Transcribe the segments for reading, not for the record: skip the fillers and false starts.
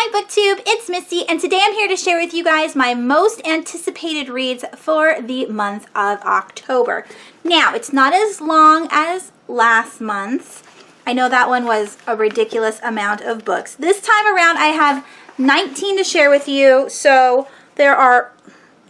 Hi BookTube, it's Missy, and today I'm here to share with you guys my most anticipated reads for the month of October. Now, it's not as long as last month's. I know that one was a ridiculous amount of books. This time around I have 19 to share with you, so there are,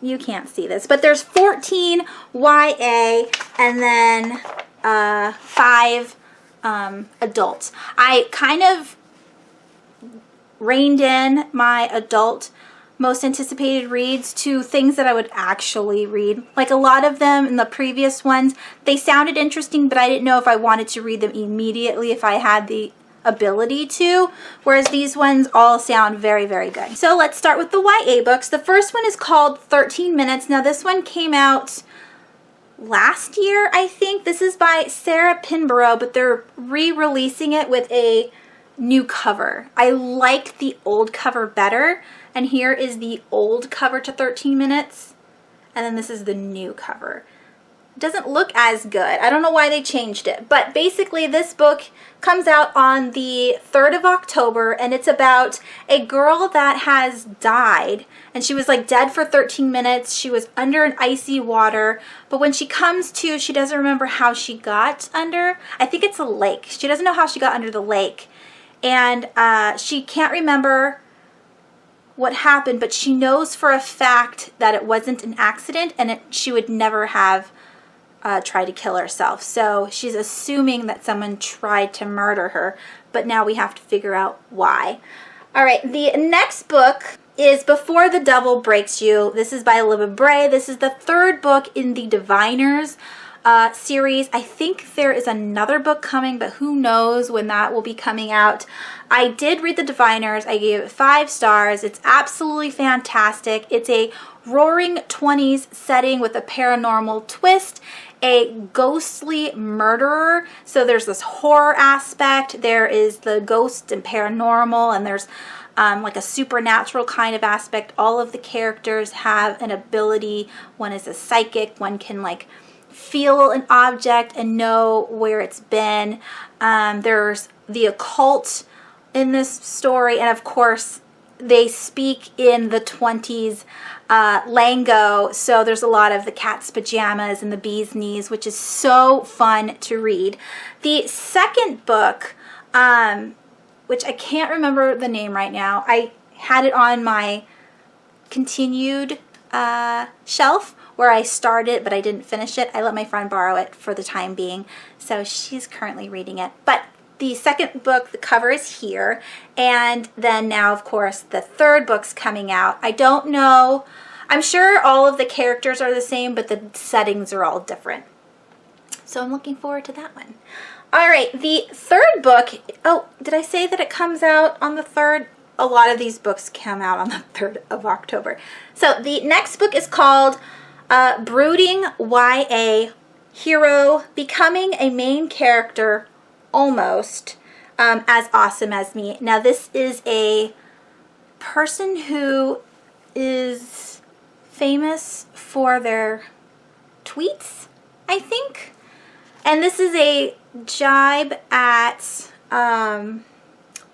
you can't see this, but there's 14 YA and then 5 adults. I kind of reined in my adult most anticipated reads to things that I would actually read. Like a lot of them in the previous ones, they sounded interesting, but I didn't know if I wanted to read them immediately if I had the ability to, whereas these ones all sound very, very good. So let's start with the YA books. The first one is called 13 Minutes. Now this one came out last year, I think. This is by Sarah Pinborough, but they're re-releasing it with a new cover. I like the old cover better, and here is the old cover to 13 Minutes, and then this is the new cover. It doesn't look as good. I don't know why they changed it, but basically this book comes out on the 3rd of October, and it's about a girl that has died, and she was like dead for 13 minutes. She was under an icy water, but when she comes to, she doesn't remember how she got under. I think it's a lake. She doesn't know how she got under the lake. And she can't remember what happened, but she knows for a fact that it wasn't an accident, and she would never have tried to kill herself. So she's assuming that someone tried to murder her, but now we have to figure out why. All right, the next book is Before the Devil Breaks You. This is by Libba Bray. This is the 3rd book in the Diviners series. I think there is another book coming, but who knows when that will be coming out. I did read the Diviners. I gave it 5 stars. It's absolutely fantastic. It's a roaring 20s setting with a paranormal twist, a ghostly murderer. So there's this horror aspect. There is the ghost and paranormal, and there's like a supernatural kind of aspect. All of the characters have an ability. One is a psychic. One can like feel an object and know where it's been. There's the occult in this story, and of course they speak in the 20s lingo, so there's a lot of the cat's pajamas and the bee's knees, which is so fun to read. The second book, which I can't remember the name right now, I had it on my continued shelf where I started but I didn't finish it. I let my friend borrow it for the time being, so she's currently reading it. But the second book, the cover is here, and then now of course the 3rd book's coming out. I don't know, I'm sure all of the characters are the same, but the settings are all different. So I'm looking forward to that one. All right, the 3rd book, oh, did I say that it comes out on the 3rd? A lot of these books come out on the 3rd of October. So the next book is called Brooding YA Hero Becoming a Main Character Almost as Awesome as Me. Now this is a person who is famous for their tweets, I think. And this is a jibe at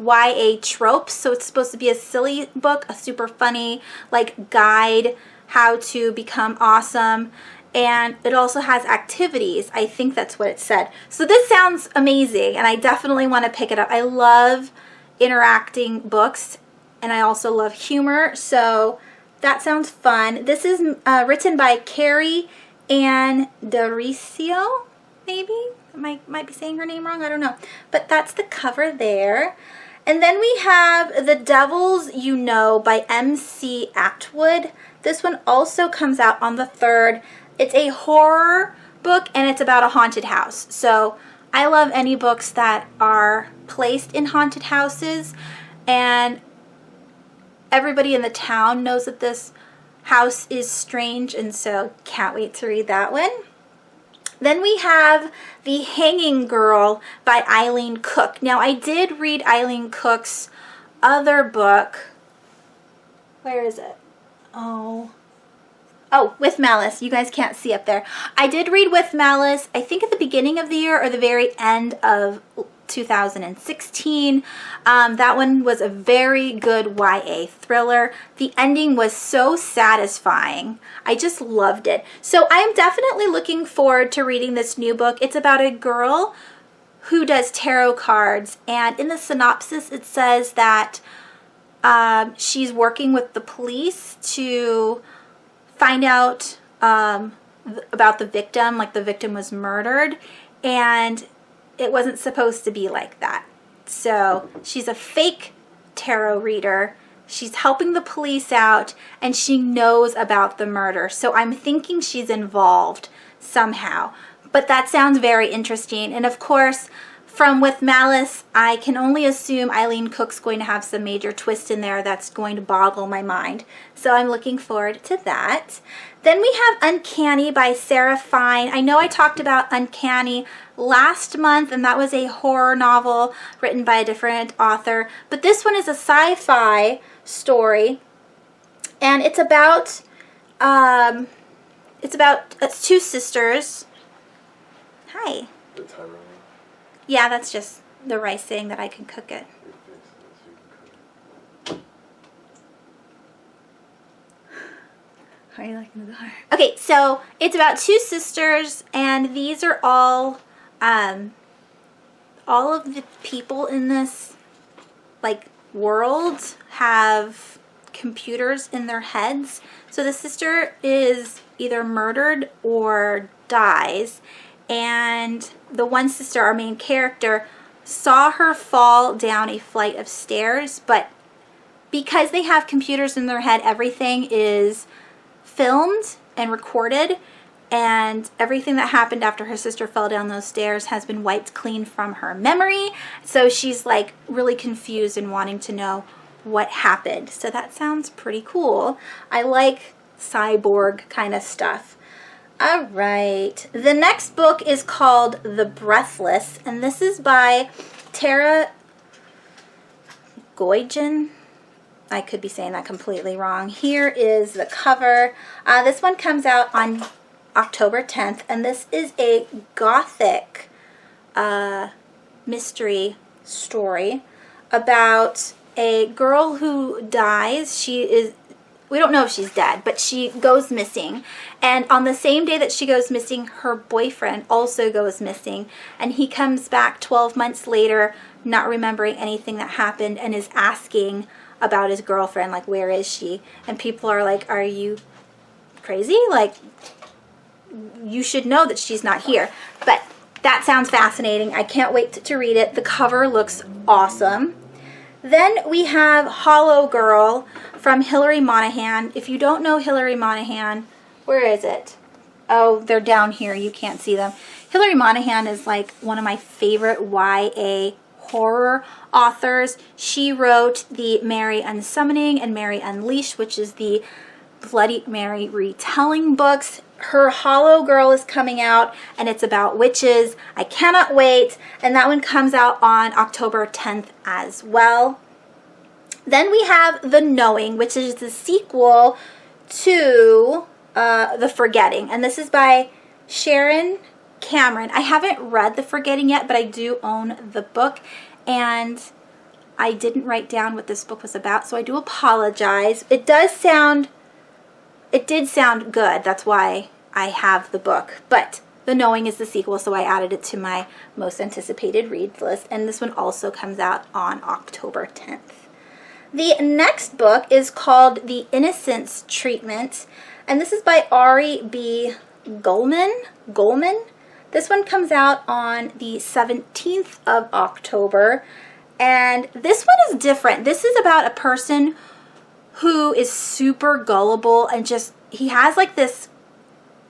YA tropes, so it's supposed to be a silly book, a super funny like guide how to become awesome, and it also has activities. I think that's what it said. So this sounds amazing, and I definitely want to pick it up. I love interacting books, and I also love humor, so that sounds fun. This is written by Carrie Ann Daricio, maybe? I might be saying her name wrong, I don't know. But that's the cover there. And then we have The Devils You Know by M.C. Atwood. This one also comes out on the 3rd. It's a horror book, and it's about a haunted house. So I love any books that are placed in haunted houses, and everybody in the town knows that this house is strange, and so can't wait to read that one. Then we have The Hanging Girl by Eileen Cook. Now I did read Eileen Cook's other book. Where is it? Oh, With Malice. You guys can't see up there. I did read With Malice, I think at the beginning of the year or the very end of 2016. That one was a very good YA thriller. The ending was so satisfying. I just loved it. So I'm definitely looking forward to reading this new book. It's about a girl who does tarot cards, and in the synopsis it says that she's working with the police to find out about the victim, like the victim was murdered, and it wasn't supposed to be like that. So she's a fake tarot reader. She's helping the police out, and she knows about the murder. So I'm thinking she's involved somehow. But that sounds very interesting. And of course, from With Malice, I can only assume Eileen Cook's going to have some major twist in there that's going to boggle my mind. So I'm looking forward to that. Then we have Uncanny by Sarah Fine. I know I talked about Uncanny last month, and that was a horror novel written by a different author. But this one is a sci-fi story, and it's about two sisters. Hi. The timer. Yeah, that's just the rice saying that I can cook it. How are you liking the door? Okay, so it's about two sisters, and these are all of the people in this world have computers in their heads. So the sister is either murdered or dies, and the one sister, our main character, saw her fall down a flight of stairs, but because they have computers in their head, everything is filmed and recorded, and everything that happened after her sister fell down those stairs has been wiped clean from her memory. So she's really confused and wanting to know what happened. So that sounds pretty cool. I like cyborg kind of stuff. All right, the next book is called The Breathless, and this is by Tara Goygen. I could be saying that completely wrong. Here is the cover. This one comes out on October 10th, and this is a gothic mystery story about a girl who dies. We don't know if she's dead, but she goes missing. And on the same day that she goes missing, her boyfriend also goes missing. And he comes back 12 months later, not remembering anything that happened, and is asking about his girlfriend, where is she? And people are like, are you crazy? You should know that she's not here. But that sounds fascinating. I can't wait to read it. The cover looks awesome. Then we have Hollow Girl from Hilary Monahan. If you don't know Hilary Monahan, where is it? Oh, they're down here. You can't see them. Hilary Monahan is one of my favorite YA horror authors. She wrote the Mary Unsummoning and Mary Unleashed, which is the Bloody Mary retelling books. Her Hollow Girl is coming out, and it's about witches. I cannot wait. And that one comes out on October 10th as well. Then we have The Knowing, which is the sequel to The Forgetting. And this is by Sharon Cameron. I haven't read The Forgetting yet, but I do own the book. And I didn't write down what this book was about, so I do apologize. It did sound good. That's why I have the book. But The Knowing is the sequel, so I added it to my most anticipated reads list. And this one also comes out on October 10th. The next book is called The Innocence Treatment, and this is by Ari B. Goldman. This one comes out on the 17th of October, and this one is different. This is about a person who is super gullible, and he has this,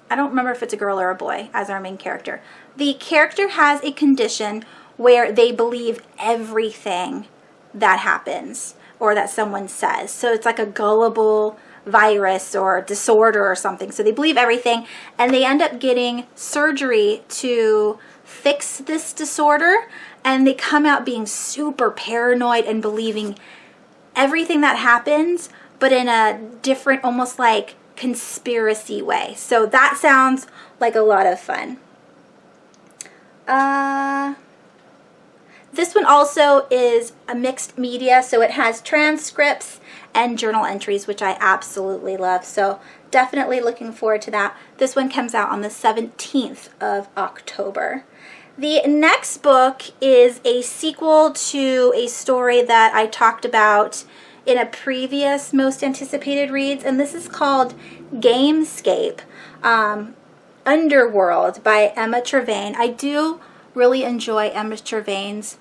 I don't remember if it's a girl or a boy as our main character. The character has a condition where they believe everything that happens or that someone says. So it's like a gullible virus or disorder or something. So they believe everything, and they end up getting surgery to fix this disorder, and they come out being super paranoid and believing everything that happens, but in a different, almost conspiracy way. So that sounds like a lot of fun. This one also is a mixed media, so it has transcripts and journal entries, which I absolutely love. So definitely looking forward to that. This one comes out on the 17th of October. The next book is a sequel to a story that I talked about in a previous most anticipated reads, and this is called Gamescape Underworld by Emma Trevane. I do really enjoy Emma Trevane's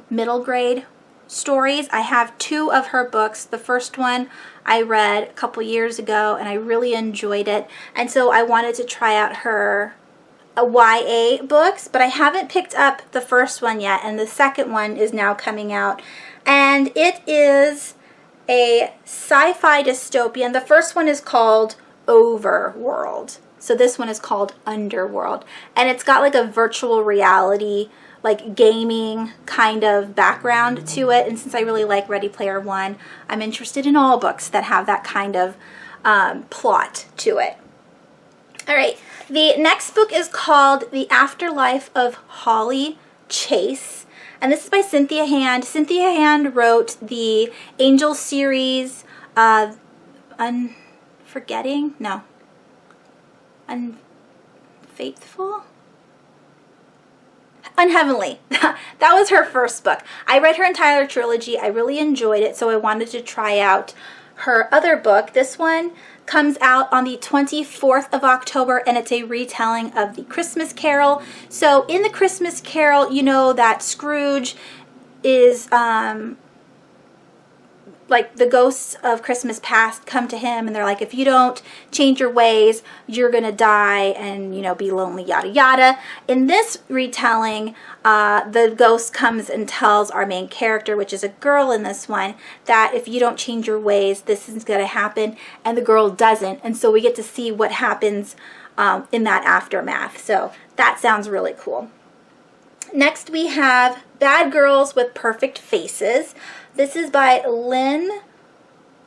middle grade stories. I have 2 of her books. The first one I read a couple years ago and I really enjoyed it, and so I wanted to try out her YA books, but I haven't picked up the first one yet, and the second one is now coming out, and it is a sci-fi dystopian. The first one is called Overworld, so this one is called Underworld, and it's got like a virtual reality, like gaming kind of background to it, and since I really like Ready Player One, I'm interested in all books that have that kind of plot to it. All right, the next book is called The Afterlife of Holly Chase, and this is by Cynthia Hand. Cynthia Hand wrote the Angel series, Unheavenly. That was her first book. I read her entire trilogy. I really enjoyed it, so I wanted to try out her other book. This one comes out on the 24th of October, and it's a retelling of the Christmas Carol. So in the Christmas Carol, you know that Scrooge is like the ghosts of Christmas past come to him, and they're like, if you don't change your ways, you're gonna die and, you know, be lonely, yada yada. In this retelling, the ghost comes and tells our main character, which is a girl in this one, that if you don't change your ways, this is gonna happen, and the girl doesn't, and so we get to see what happens in that aftermath. So that sounds really cool. Next we have Bad Girls with Perfect Faces. This is by Lynn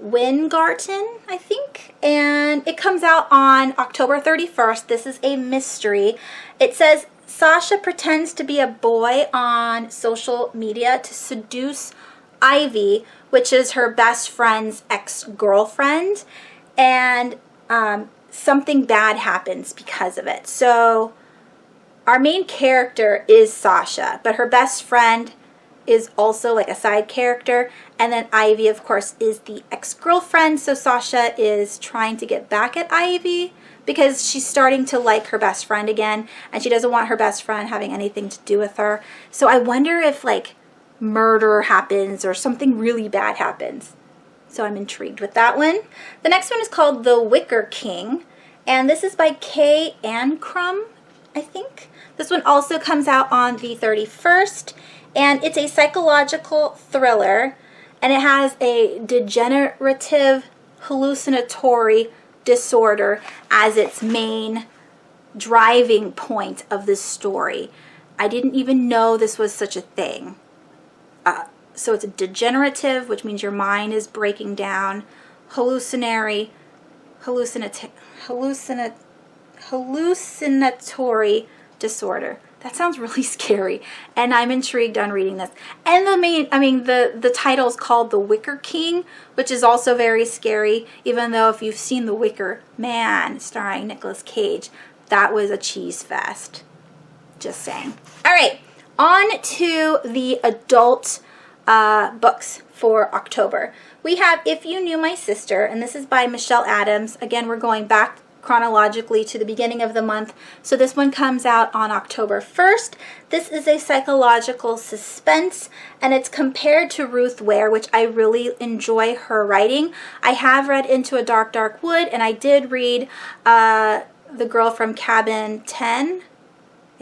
Wingarton, I think, and it comes out on October 31st. This is a mystery. It says Sasha pretends to be a boy on social media to seduce Ivy, which is her best friend's ex-girlfriend, and something bad happens because of it. So our main character is Sasha, but her best friend is also like a side character, and then Ivy, of course, is the ex-girlfriend. So Sasha is trying to get back at Ivy because she's starting to like her best friend again, and she doesn't want her best friend having anything to do with her. So I wonder if like murder happens or something really bad happens. So I'm intrigued with that one. The next one is called The Wicker King, and this is by Kay Ancrum, I think. This one also comes out on the 31st. And it's a psychological thriller, and it has a degenerative hallucinatory disorder as its main driving point of this story. I didn't even know this was such a thing. So it's a degenerative, which means your mind is breaking down. Hallucinatory disorder. That sounds really scary, and I'm intrigued on reading this. And the title is called The Wicker King, which is also very scary, even though if you've seen The Wicker Man starring Nicolas Cage, that was a cheese fest. Just saying. All right, on to the adult books for October. We have If You Knew My Sister, and this is by Michelle Adams. Again, we're going back chronologically to the beginning of the month. So this one comes out on October 1st. This is a psychological suspense, and it's compared to Ruth Ware, which I really enjoy her writing. I have read Into a Dark, Dark Wood, and I did read The Girl from Cabin 10.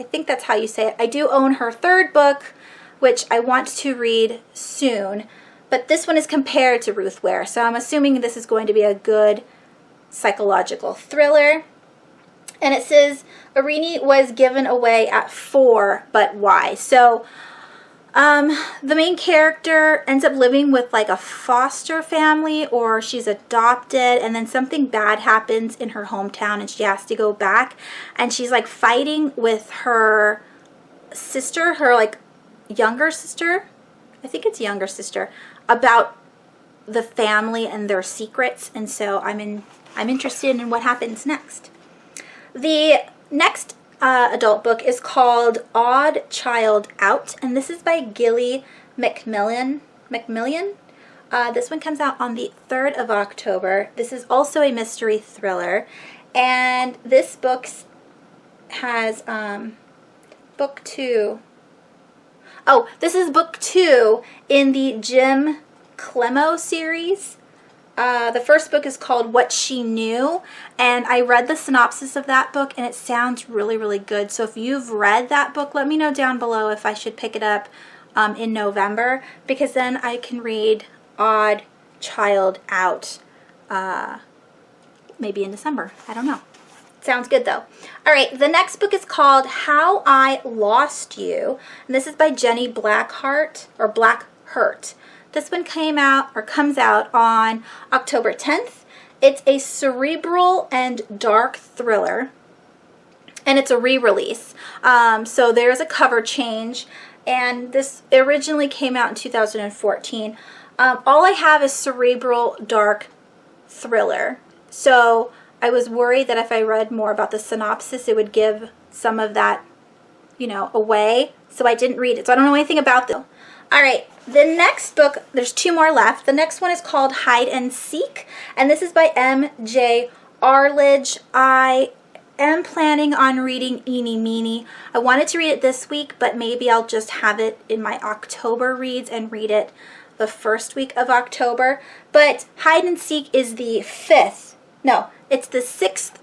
I think that's how you say it. I do own her third book, which I want to read soon, but this one is compared to Ruth Ware, so I'm assuming this is going to be a good psychological thriller. And it says Irini was given away at 4, but why? So the main character ends up living with like a foster family, or she's adopted, and then something bad happens in her hometown and she has to go back, and she's like fighting with her sister, her like younger sister, I think it's younger sister, about the family and their secrets, and so I'm interested in what happens next. The next adult book is called Odd Child Out, and this is by Gilly Macmillan. This one comes out on the 3rd of October. This is also a mystery thriller, and this book has book 2. Oh, this is book 2 in the Jim Clemo series. The first book is called What She Knew, and I read the synopsis of that book and it sounds really, really good. So if you've read that book, let me know down below if I should pick it up in November, because then I can read Odd Child Out maybe in December. I don't know. Sounds good though. All right, the next book is called How I Lost You, and this is by Jenny Blackhart. This one comes out on October 10th. It's a cerebral and dark thriller, and it's a re-release. So there's a cover change, and this originally came out in 2014. All I have is cerebral dark thriller. So I was worried that if I read more about the synopsis, it would give some of that, away. So I didn't read it. So I don't know anything about them. All right, the next book, there's 2 more left. The next one is called Hide and Seek, and this is by M.J. Arledge. I am planning on reading Eeny Meeny. I wanted to read it this week, but maybe I'll just have it in my October reads and read it the first week of October. But Hide and Seek is the 6th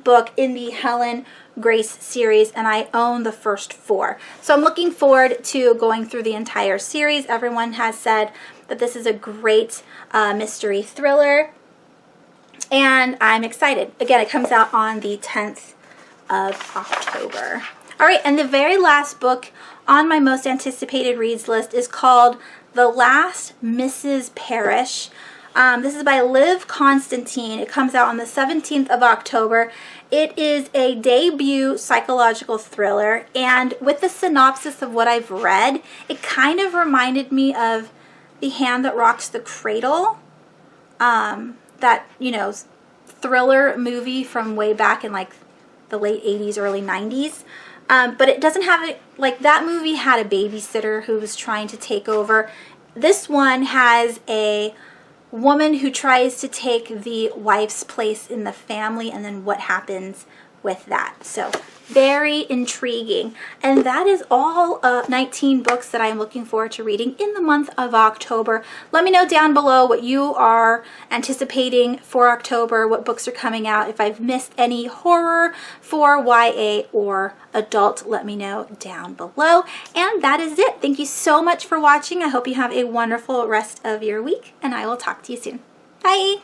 book in the Helen Grace series, and I own the first 4. So I'm looking forward to going through the entire series. Everyone has said that this is a great mystery thriller, and I'm excited. Again, it comes out on the 10th of October. All right, and the very last book on my most anticipated reads list is called The Last Mrs. Parrish. This is by Liv Constantine. It comes out on the 17th of October. It is a debut psychological thriller, and with the synopsis of what I've read, it kind of reminded me of The Hand That Rocks the Cradle, that, thriller movie from way back in like the late 80s, early 90s. But it doesn't have it, like that movie had a babysitter who was trying to take over. This one has a woman who tries to take the wife's place in the family, and then what happens with that. So very intriguing. And that is all 19 books that I'm looking forward to reading in the month of October. Let me know down below what you are anticipating for October, what books are coming out. If I've missed any horror for YA or adult, let me know down below. And that is it. Thank you so much for watching. I hope you have a wonderful rest of your week, and I will talk to you soon. Bye!